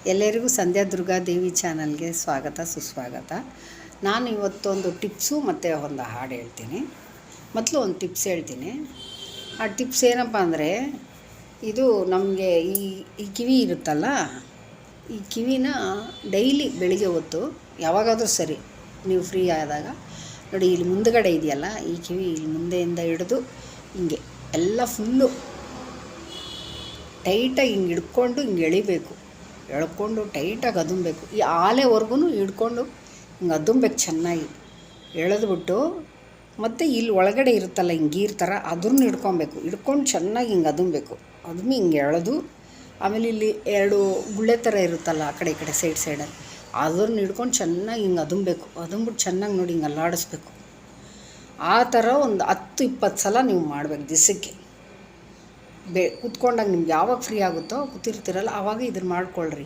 ಎಲ್ಲರಿಗೂ ಸಂಧ್ಯಾ ದುರ್ಗಾದೇವಿ ಚಾನಲ್ಗೆ ಸ್ವಾಗತ ಸುಸ್ವಾಗತ. ನಾನು ಇವತ್ತೊಂದು ಟಿಪ್ಸು ಮತ್ತು ಒಂದು ಹಾಡು ಹೇಳ್ತೀನಿ. ಮೊದಲು ಒಂದು ಟಿಪ್ಸ್ ಹೇಳ್ತೀನಿ. ಆ ಟಿಪ್ಸ್ ಏನಪ್ಪ ಅಂದರೆ, ಇದು ನಮಗೆ ಈ ಕಿವಿ ಇರುತ್ತಲ್ಲ, ಈ ಕಿವಿನ ಡೈಲಿ ಬೆಳಿಗ್ಗೆ ಹೊತ್ತು ಯಾವಾಗಾದರೂ ಸರಿ ನೀವು ಫ್ರೀ ಆದಾಗ ನೋಡಿ, ಇಲ್ಲಿ ಮುಂದುಗಡೆ ಇದೆಯಲ್ಲ ಈ ಕಿವಿ, ಇಲ್ಲಿ ಮುಂದೆಯಿಂದ ಹಿಡಿದು ಹಿಂಗೆ ಎಲ್ಲ ಫುಲ್ಲು ಟೈಟಾಗಿ ಹಿಂಗೆ ಹಿಡ್ಕೊಂಡು ಹಿಂಗೆ ಎಳಿಬೇಕು. ಎಳ್ಕೊಂಡು ಟೈಟಾಗಿ ಅದುಂಬೇಕು. ಈ ಆಲೆವರೆಗೂ ಹಿಡ್ಕೊಂಡು ಹಿಂಗೆ ಅದುಂಬೇಕು ಚೆನ್ನಾಗಿ. ಎಳೆದ್ಬಿಟ್ಟು ಮತ್ತು ಇಲ್ಲಿ ಒಳಗಡೆ ಇರುತ್ತಲ್ಲ ಹಿಂಗೆ ಗೀರ್ ಥರ, ಅದನ್ನು ಹಿಡ್ಕೊಬೇಕು. ಹಿಡ್ಕೊಂಡು ಚೆನ್ನಾಗಿ ಹಿಂಗೆ ಅದುಂಬೇಕು. ಅದುಮಿ ಹಿಂಗೆ ಎಳೆದು, ಆಮೇಲೆ ಇಲ್ಲಿ ಎರಡು ಗುಳ್ಳೆ ಥರ ಇರುತ್ತಲ್ಲ ಆ ಕಡೆ ಈ ಕಡೆ ಸೈಡಲ್ಲಿ, ಅದನ್ನು ಹಿಡ್ಕೊಂಡು ಚೆನ್ನಾಗಿ ಹಿಂಗೆ ಅದುಂಬೇಕು. ಅದುಂಬಿಟ್ಟು ಚೆನ್ನಾಗಿ ನೋಡಿ ಹಿಂಗೆ ಅಲ್ಲಾಡಿಸ್ಬೇಕು. ಆ ಥರ ಒಂದು 10-20 ಸಲ ನೀವು ಮಾಡಬೇಕು ದಿವಸಕ್ಕೆ. ಕೂತ್ಕೊಂಡಾಗ ನಿಮ್ಗೆ ಯಾವಾಗ ಫ್ರೀ ಆಗುತ್ತೋ, ಕೂತಿರ್ತೀರಲ್ಲ ಆವಾಗ ಇದನ್ನು ಮಾಡ್ಕೊಳ್ರಿ.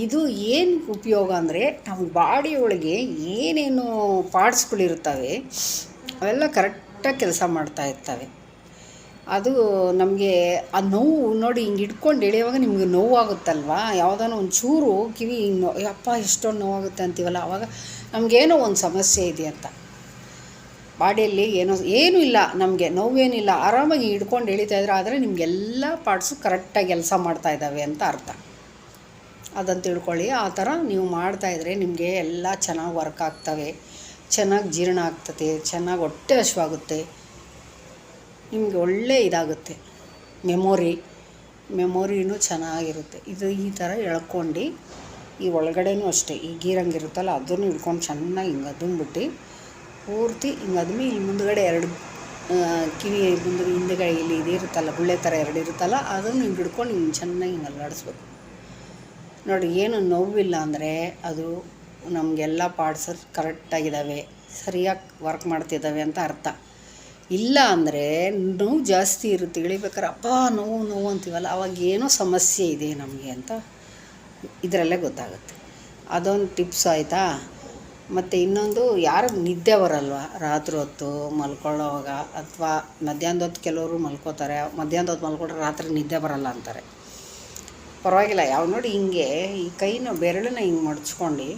ಇದು ಏನು ಉಪಯೋಗ ಅಂದರೆ, ನಮ್ಮ ಬಾಡಿ ಒಳಗೆ ಏನೇನು ಪಾರ್ಟ್ಸ್ಗಳಿರ್ತವೆ ಅವೆಲ್ಲ ಕರೆಕ್ಟಾಗಿ ಕೆಲಸ ಮಾಡ್ತಾಯಿರ್ತವೆ. ಅದು ನಮಗೆ ಆ ನೋವು ನೋಡಿ, ಹಿಂಗೆ ಹಿಡ್ಕೊಂಡು ಎಳೆಯುವಾಗ ನಿಮಗೆ ನೋವಾಗುತ್ತಲ್ವ, ಯಾವುದಾನ ಒಂದು ಚೂರು ಕಿವಿ ಹಿಂಗೆ ಅಪ್ಪ ಎಷ್ಟೊಂದು ನೋವಾಗುತ್ತೆ ಅಂತೀವಲ್ಲ, ಆವಾಗ ನಮಗೇನೋ ಒಂದು ಸಮಸ್ಯೆ ಇದೆ ಅಂತ. ಬಾಡಿಯಲ್ಲಿ ಏನೂ ಇಲ್ಲ, ನಮಗೆ ನೋವೇನಿಲ್ಲ, ಆರಾಮಾಗಿ ಹಿಡ್ಕೊಂಡು ಎಳಿತಾಯಿದ್ರೆ. ಆದರೆ ನಿಮಗೆಲ್ಲ ಪಾರ್ಟ್ಸು ಕರೆಕ್ಟಾಗಿ ಕೆಲಸ ಮಾಡ್ತಾಯಿದ್ದಾವೆ ಅಂತ ಅರ್ಥ. ಅದನ್ನು ತಿಳ್ಕೊಳ್ಳಿ. ಆ ಥರ ನೀವು ಮಾಡ್ತಾಯಿದ್ರೆ ನಿಮಗೆ ಎಲ್ಲ ಚೆನ್ನಾಗಿ ವರ್ಕ್ ಆಗ್ತವೆ, ಚೆನ್ನಾಗಿ ಜೀರ್ಣ ಆಗ್ತದೆ, ಚೆನ್ನಾಗಿ ಹೊಟ್ಟೆ ಹಸಿವಾಗುತ್ತೆ, ನಿಮಗೆ ಒಳ್ಳೆ ಇದಾಗುತ್ತೆ. ಮೆಮೊರಿನೂ ಚೆನ್ನಾಗಿರುತ್ತೆ. ಇದು ಈ ಥರ ಎಳ್ಕೊಂಡು, ಈ ಒಳಗಡೆನೂ ಅಷ್ಟೇ ಈ ಗೀರಂಗಿರುತ್ತಲ್ಲ ಅದನ್ನು ಹಿಡ್ಕೊಂಡು ಚೆನ್ನಾಗಿ ಹಿಂಗೆ ಅದುಂಬಿಟ್ಟು ಪೂರ್ತಿ ಹಿಂಗೆ ಅದ್ಮಿ ಇಲ್ಲಿ ಮುಂದುಗಡೆ ಎರಡು ಕಿವಿ ಹಿಂದುಗಡೆ ಇಲ್ಲಿ ಇದಿರುತ್ತಲ್ಲ ಗುಳ್ಳೆ ಥರ ಎರಡು ಇರುತ್ತಲ್ಲ, ಅದನ್ನು ಹಿಂಗೆ ಹಿಡ್ಕೊಂಡು ಹಿಂಗೆ ಚೆನ್ನಾಗಿ ಹಿಂಗೆ ಅಲ್ಲಾಡಿಸ್ಬೇಕು. ನೋಡಿ, ಏನು ನೋವಿಲ್ಲ ಅಂದರೆ ಅದು ನಮಗೆಲ್ಲ ಪಾರ್ಟ್ಸ್ ಕರೆಕ್ಟಾಗಿದ್ದಾವೆ, ಸರಿಯಾಗಿ ವರ್ಕ್ ಮಾಡ್ತಿದ್ದಾವೆ ಅಂತ ಅರ್ಥ. ಇಲ್ಲ ಅಂದರೆ ನೋವು ಜಾಸ್ತಿ ಇರುತ್ತೆ, ಇಳಿಬೇಕಾರೆ ಅಪ್ಪ ನೋವು ಅಂತೀವಲ್ಲ, ಅವಾಗ ಏನೋ ಸಮಸ್ಯೆ ಇದೆ ನಮಗೆ ಅಂತ ಇದರಲ್ಲೇ ಗೊತ್ತಾಗುತ್ತೆ. ಅದೊಂದು ಟಿಪ್ಸ್ ಆಯಿತಾ. ಮತ್ತು ಇನ್ನೊಂದು, ಯಾರಿಗೆ ನಿದ್ದೆ ಬರಲ್ವ ರಾತ್ರಿ ಹೊತ್ತು ಮಲ್ಕೊಳ್ಳೋವಾಗ, ಅಥವಾ ಮಧ್ಯಾಹ್ನದ ಹೊತ್ತು ಕೆಲವರು ಮಲ್ಕೋತಾರೆ, ಮಧ್ಯಾಹ್ನದ ಹೊತ್ತು ಮಲ್ಕೊಂಡ್ರೆ ರಾತ್ರಿ ನಿದ್ದೆ ಬರಲ್ಲ ಅಂತಾರೆ. ಪರವಾಗಿಲ್ಲ, ಯಾವ ನೋಡಿ ಹಿಂಗೆ ಈ ಕೈನ ಬೆರಳನ್ನ ಹಿಂಗೆ ಮಡಚ್ಕೊಂಡು,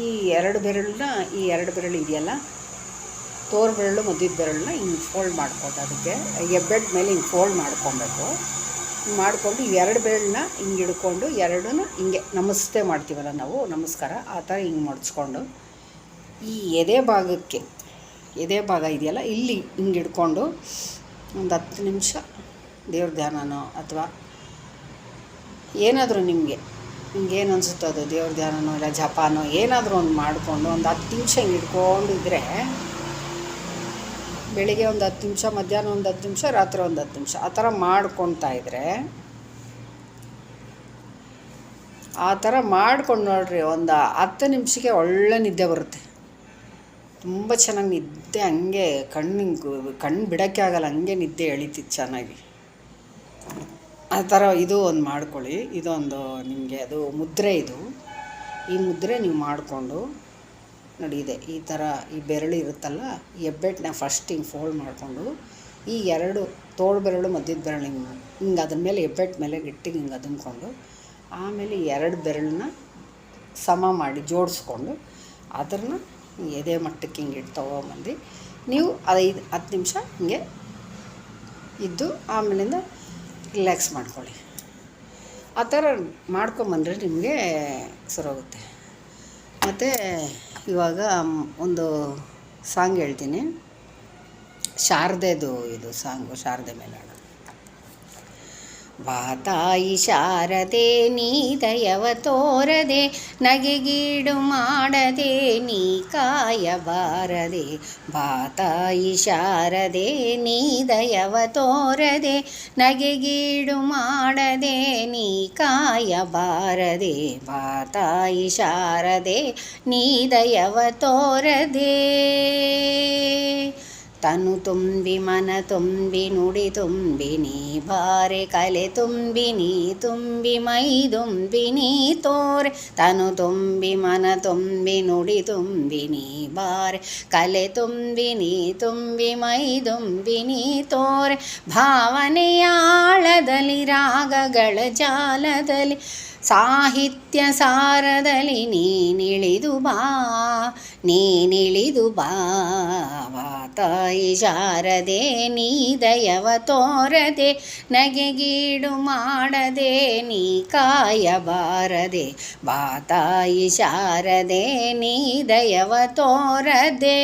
ಈ ಎರಡು ಬೆರಳು ಇದೆಯಲ್ಲ, ತೋರು ಬೆರಳು ಮಧ್ಯದ ಬೆರಳನ್ನ ಹಿಂಗೆ ಫೋಲ್ಡ್ ಮಾಡ್ಕೊಂಡು, ಅದಕ್ಕೆ ಹೆಬ್ಬೆಡ್ ಮೇಲೆ ಹಿಂಗೆ ಫೋಲ್ಡ್ ಮಾಡ್ಕೊಬೇಕು. ಮಾಡಿಕೊಂಡು ಇವೆರಡು ಬೆರಳನ್ನ ಹಿಂಗೆ ಹಿಡ್ಕೊಂಡು ಎರಡನ್ನೂ ಹಿಂಗೆ ನಮಸ್ತೆ ಮಾಡ್ತೀವಲ್ಲ ನಾವು, ನಮಸ್ಕಾರ, ಆ ಥರ ಹಿಂಗೆ ಮಡಚ್ಕೊಂಡು ಈ ಎದೆ ಭಾಗ ಇದೆಯಲ್ಲ ಇಲ್ಲಿ ಹಿಂಗೆ ಹಿಡ್ಕೊಂಡು ಒಂದು 10 ನಿಮಿಷ ದೇವ್ರ ಧ್ಯಾನನೋ ಅಥವಾ ಏನಾದರೂ ನಿಮಗೆ ಹಿಂಗೇನು ಅನಿಸುತ್ತೋ ಅದು, ದೇವ್ರ ಧ್ಯಾನನೋ ಇಲ್ಲ ಜಪಾನೋ ಏನಾದರೂ ಒಂದು ಮಾಡಿಕೊಂಡು ಒಂದು 10 ನಿಮಿಷ ಹಿಂಗೆ ಹಿಡ್ಕೊಂಡಿದ್ರೆ, ಬೆಳಿಗ್ಗೆ ಒಂದು 10 ನಿಮಿಷ, ಮಧ್ಯಾಹ್ನ ಒಂದು 10 ನಿಮಿಷ, ರಾತ್ರಿ ಒಂದು 10 ನಿಮಿಷ, ಆ ಥರ ಮಾಡ್ಕೊತಾ ಇದ್ದರೆ, ಆ ಥರ ಮಾಡ್ಕೊಂಡು ನೋಡ್ರಿ, ಒಂದು 10 ನಿಮಿಷಕ್ಕೆ ಒಳ್ಳೆ ನಿದ್ದೆ ಬರುತ್ತೆ. ತುಂಬ ಚೆನ್ನಾಗಿ ನಿದ್ದೆ, ಹಂಗೆ ಕಣ್ಣು ಬಿಡೋಕ್ಕೆ ಆಗಲ್ಲ, ಹಂಗೆ ನಿದ್ದೆ ಎಳಿತಿತ್ತು ಚೆನ್ನಾಗಿ. ಆ ಥರ ಇದು ಒಂದು ಮಾಡ್ಕೊಳ್ಳಿ. ಇದೊಂದು ನಿಮಗೆ ಅದು ಮುದ್ರೆ, ಈ ಮುದ್ರೆ ನೀವು ಮಾಡಿಕೊಂಡು ನೋಡಿ, ಇದೆ ಈ ಥರ ಈ ಬೆರಳು ಇರುತ್ತಲ್ಲ, ಈ ಹೆಬ್ಬೆಟ್ಟನ್ನ ಫಸ್ಟ್ ಹಿಂಗೆ ಫೋಲ್ಡ್ ಮಾಡಿಕೊಂಡು, ಈ ಎರಡು ತೋಳು ಬೆರಳು ಮಧ್ಯದ ಬೆರಳು ಹಿಂಗೆ ಅದ್ರ ಮೇಲೆ ಹೆಬ್ಬೆಟ್ಟು ಮೇಲೆ ಗಟ್ಟಿಗೆ ಹಿಂಗೆ ಅದುಮ್ಕೊಂಡು, ಆಮೇಲೆ ಎರಡು ಬೆರಳನ್ನ ಸಮ ಮಾಡಿ ಜೋಡಿಸ್ಕೊಂಡು ಅದನ್ನು ಎದೆ ಮಟ್ಟಕ್ಕೆ ಹಿಂಗೆ ಇಟ್ಟು ತೊಗೊಂಬಂದು ನೀವು 5-10 ನಿಮಿಷ ಹಿಂಗೆ ಇದ್ದು ಆಮೇಲಿಂದ ರಿಲ್ಯಾಕ್ಸ್ ಮಾಡ್ಕೊಳ್ಳಿ. ಆ ಥರ ಮಾಡ್ಕೊಂಬಂದರೆ ನಿಮಗೆ ಸರೋಗುತ್ತೆ. ಮತ್ತು ಇವಾಗ ಒಂದು ಸಾಂಗ್ ಹೇಳ್ತೀನಿ, ಶಾರದೆದು ಇದು ಸಾಂಗು, ಶಾರದೆ ಮೇಲೆ ಹಾಡು. ಬಾ ತಾಯಿ ಶಾರದೆ ನೀ ದಯವ ತೋರದೆ, ನಗೆಗೀಡು ಮಾಡದೆ ನೀ ಕಾಯಬಾರದೆ. ಬಾ ತಾಯಿ ಶಾರದೆ ನೀ ದಯವ ತೋರದೆ, ನಗೆಗೀಡು ಮಾಡದೆ ನೀ ಕಾಯಬಾರದೆ. ಬಾ ತಾಯಿ ಶಾರದೆ ನೀ ದಯವ ತೋರದೆ. ತನು ತುಂಬಿ ಮನ ತುಂಬಿ ನುಡಿ ತುಂಬಿ ನೀ ಬಾರೆ ಕಲೆ ತುಂಬಿ ನೀ ತುಂಬಿ ಮೈ ತುಂಬಿ ನೀ ತೋರೆ ತನು ತುಂಬಿ ಮನ ತುಂಬಿ ನುಡಿ ತುಂಬಿ ನೀ ಬಾರೆ ಕಲೆ ತುಂಬಿ ನೀ ತುಂಬಿ ಮೈ ತುಂಬಿ ನೀ ತೋರೆ ಭಾವನೆಯ ಆಳದಲ್ಲಿ ರಾಗಗಳ ಜಾಲದಲ್ಲಿ ಸಾಹಿತ್ಯ ಸಾರದಲ್ಲಿ ನೀನಿಳಿದು ಬಾ ತಾಯಿ ಶಾರದೆ ನೀ ದಯವ ತೋರದೆ ನಗೆಗೀಡು ಮಾಡದೆ ನೀ ಕಾಯಬಾರದೆ ಬಾ ತಾಯಿ ಶಾರದೆ ನೀ ದಯವ ತೋರದೆ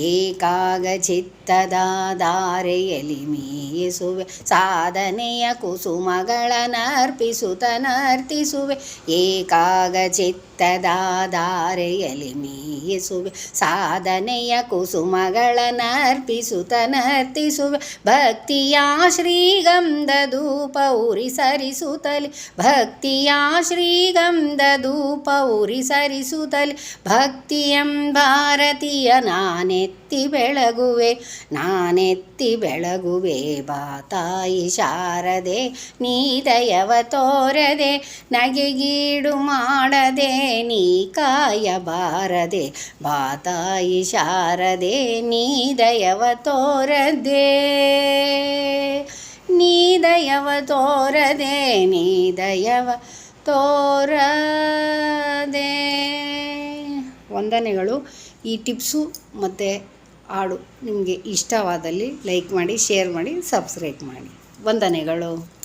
ಏಕಾಗ ಚಿತ್ತದ ದಾರೆಯಲ್ಲಿ ಮೀಯಿಸುವೆ ಸಾಧನೆಯ ಕುಸುಮಗಳನ್ನರ್ಪಿಸುವೆ ಏಕಾಗ ಚಿತ್ತದ ದಾರೆಯಲ್ಲಿ ಮೀಯಿಸುವೆ ಸಾಧನೆಯ ಕುಸುಮಗಳನ್ನರ್ಪಿಸುವೆ ಭಕ್ತಿಯ ಶ್ರೀಗಂಧ ಧೂಪ ಉರಿಸರಿಸುತ್ತಲಿ ಭಕ್ತಿಯ ಶ್ರೀಗಂಧ ಧೂಪ ಉರಿಸರಿಸುತ್ತಲಿ ಭಕ್ತಿಯಂ ಭಾರತೀಯ ನಾನೆತ್ತಿ ಬೆಳಗುವೆ ಬಾ ತಾಯಿ ಶಾರದೆ ನೀ ದಯವ ತೋರದೆ ನಗೆಗೀಡು ಮಾಡದೆ ನೀ ಕಾಯಬಾರದೆ ಬಾ ತಾಯಿ ಶಾರದೆ ನೀ ದಯವ ತೋರದೆ ನೀ ದಯವ ತೋರದೆ ನೀ ದಯವ ತೋರದೆ. ವಂದನೆಗಳು. ಈ ಟಿಪ್ಸು ಮತ್ತು ಹಾಡು ನಿಮಗೆ ಇಷ್ಟವಾದಲ್ಲಿ ಲೈಕ್ ಮಾಡಿ, ಶೇರ್ ಮಾಡಿ, ಸಬ್ಸ್ಕ್ರೈಬ್ ಮಾಡಿ. ವಂದನೆಗಳು.